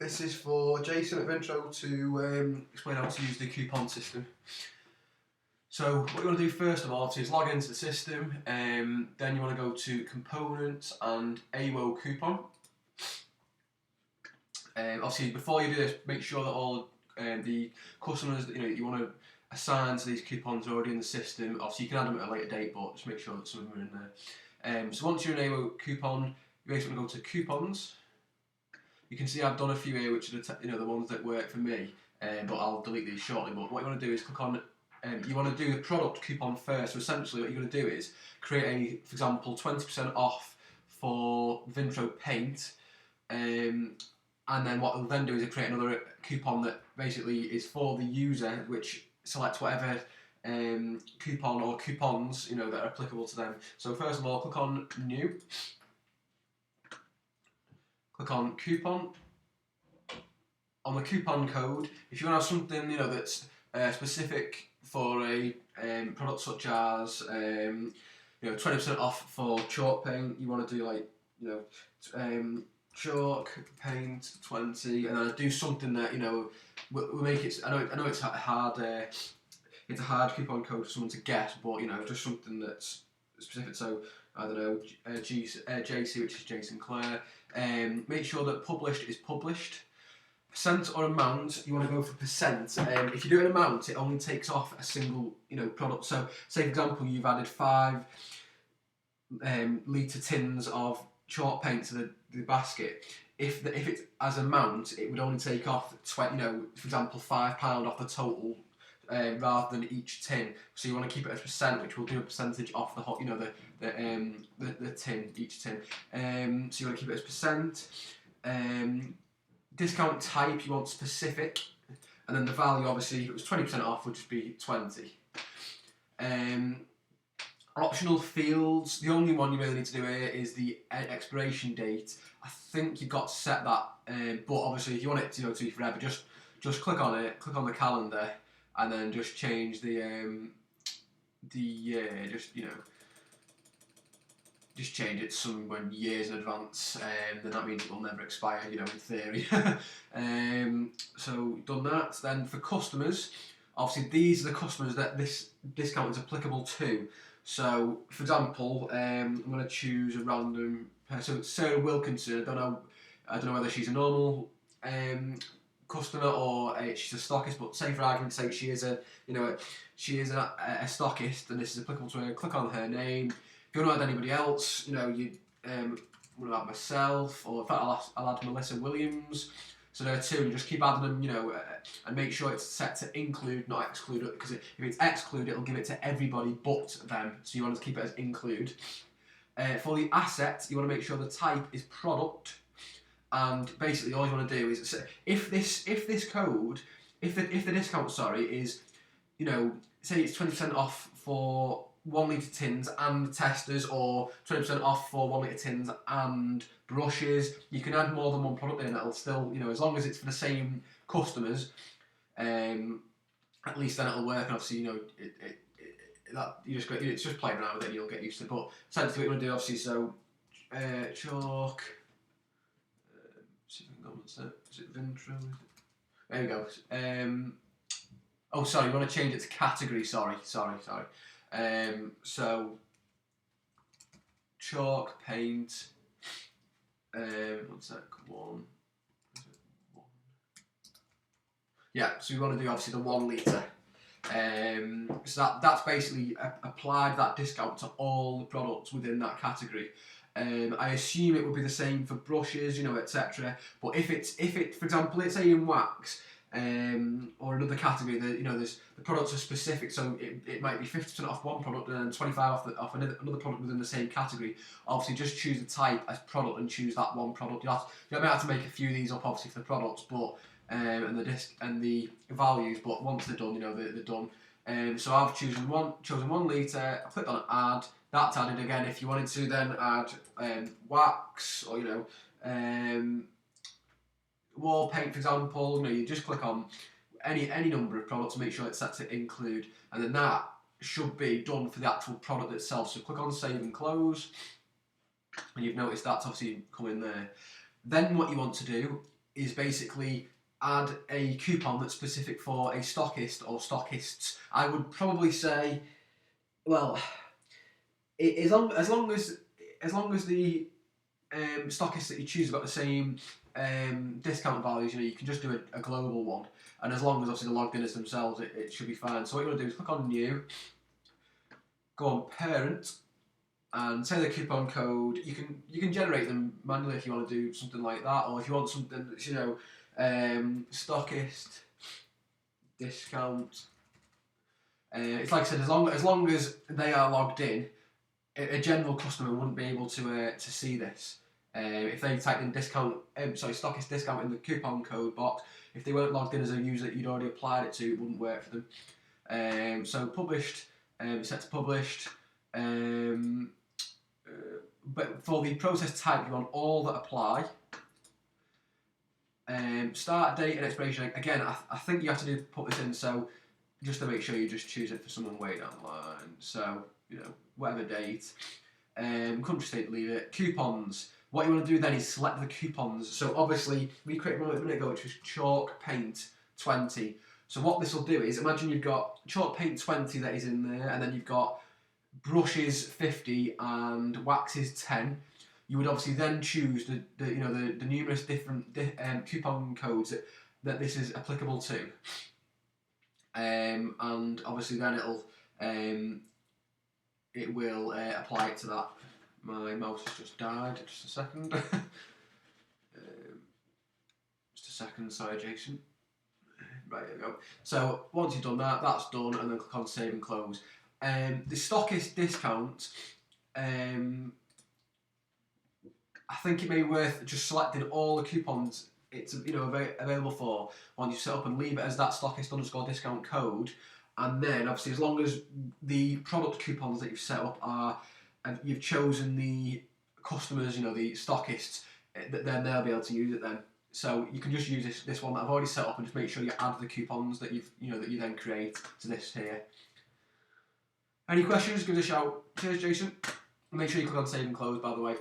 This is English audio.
This is for Jason at Vintro to explain how to use the coupon system. So what you want to do first of all is log into the system, then you want to go to Components and AWO Coupon. Obviously before you do this, make sure that all the customers that you want to assign to these coupons are already in the system. Obviously you can add them at a later date, but just make sure that some of them are in there. So once you're in AWO Coupon, you basically want to go to Coupons. You can see I've done a few here which are the ones that work for me, but I'll delete these shortly. But what you want to do is click on, you want to do the product coupon first. So essentially what you're going to do is create for example, 20% off for Vintro paint, and then what it'll then do is create another coupon that basically is for the user, which selects whatever coupon or coupons that are applicable to them. So first of all, click on New. Click on Coupon. On the coupon code, if you want to have something that's specific for a product such as 20% off for chalk paint, you want to do like chalk paint 20, and then do something that will make it. I know it's a hard coupon code for someone to get, but just something that's specific. So I don't know, JC, which is Jason Clare. Make sure that published is published. Percent or amount, you want to go for percent. If you do an amount, it only takes off a single product. So say for example you've added 5 litre tins of chalk paint to the basket. If it's as amount, it would only take off for example £5 off the total. Rather than each tin, so you want to keep it as percent, which will do a percentage off the hot, the tin, each tin. So you want to keep it as percent. Discount type you want specific, and then the value obviously if it was 20% off would just be 20. Optional fields. The only one you really need to do here is the expiration date. I think you've got to set that, but obviously if you want it to be forever, just click on it, click on the calendar. And then just change the year, just change it some years in advance, then that means it will never expire, in theory. So done that. Then for customers, obviously these are the customers that this discount is applicable to. So for example, I'm going to choose a random person, Sarah Wilkinson. I don't know whether she's a normal customer or she's a stockist, but say for argument's sake she is a stockist and this is applicable to her. Click on her name. If you want to add anybody else, you want to add myself, or in fact I'll add Melissa Williams. So there are 2, and just keep adding them, and make sure it's set to include, not exclude, because if it's exclude, it'll give it to everybody but them. So you want to keep it as include. For the asset, you want to make sure the type is product. And basically, all you want to do is if the discount, is, say it's 20% off for 1 litre tins and testers, or 20% off for 1 litre tins and brushes. You can add more than one product in. It'll still, as long as it's for the same customers, at least then it'll work. And obviously, it's just playing around with it and you'll get used to it. But essentially, what you want to do, obviously, so chalk. Is it Vintro? There we go. Oh, sorry, you want to change it to category. Sorry. So chalk paint. One sec. One. Yeah. So we want to do obviously the 1 litre. So that's basically applied that discount to all the products within that category. I assume it would be the same for brushes, etc. But if it, for example, let's say in wax, or another category, the products are specific, so it might be 50% off one product and then 25% off another product within the same category. Obviously, just choose the type as product and choose that one product. You might have to make a few of these up, obviously, for the products, but and the disc and the values. But once they're done, they're done. So I've chosen 1 litre. I clicked on add. That's added again. If you wanted to then add wax or wall paint, for example, you just click on any number of products, make sure it's set to include, and then that should be done for the actual product itself. So click on save and close, and you've noticed that's obviously come in there. Then what you want to do is basically add a coupon that's specific for a stockist or stockists. I would probably say, well, as long as the stockists that you choose have got the same discount values, you can just do a global one, and as long as obviously they're logged in as themselves, it should be fine. So what you want to do is click on New, go on Parent, and say the coupon code. You can generate them manually if you want to do something like that, or if you want something that's stockist discount. It's like I said, as long as they are logged in, a general customer wouldn't be able to see this. If they typed in stockist discount in the coupon code box, if they weren't logged in as a user that you'd already applied it to, it wouldn't work for them. So published, set to published. But for the process type, you want all that apply. Start date and expiration. Again, I think you have to put this in, so just to make sure you just choose it for someone way down the line. So, whatever date. Country, state, leave it. Coupons. What you want to do then is select the coupons. So obviously, we created one a minute ago, which was chalk paint 20. So what this will do is, imagine you've got chalk paint 20 that is in there, and then you've got brushes 50 and waxes 10. You would obviously then choose the numerous different coupon codes that this is applicable to, and obviously then it will apply it to that. My mouse has just died. Just a second. Just a second. Sorry, Jason. Right, there we go. So once you've done that, that's done, and then click on Save and Close. The stockist discount. I think it may be worth just selecting all the coupons it's available for once you set up, and leave it as that stockist _ discount code. And then obviously, as long as the product coupons that you've set up are, and you've chosen the customers, the stockists, then they'll be able to use it then. So you can just use this one that I've already set up, and just make sure you add the coupons that that you then create to this here. Any questions? Give us a shout. Cheers, Jason. Make sure you click on Save and Close, by the way.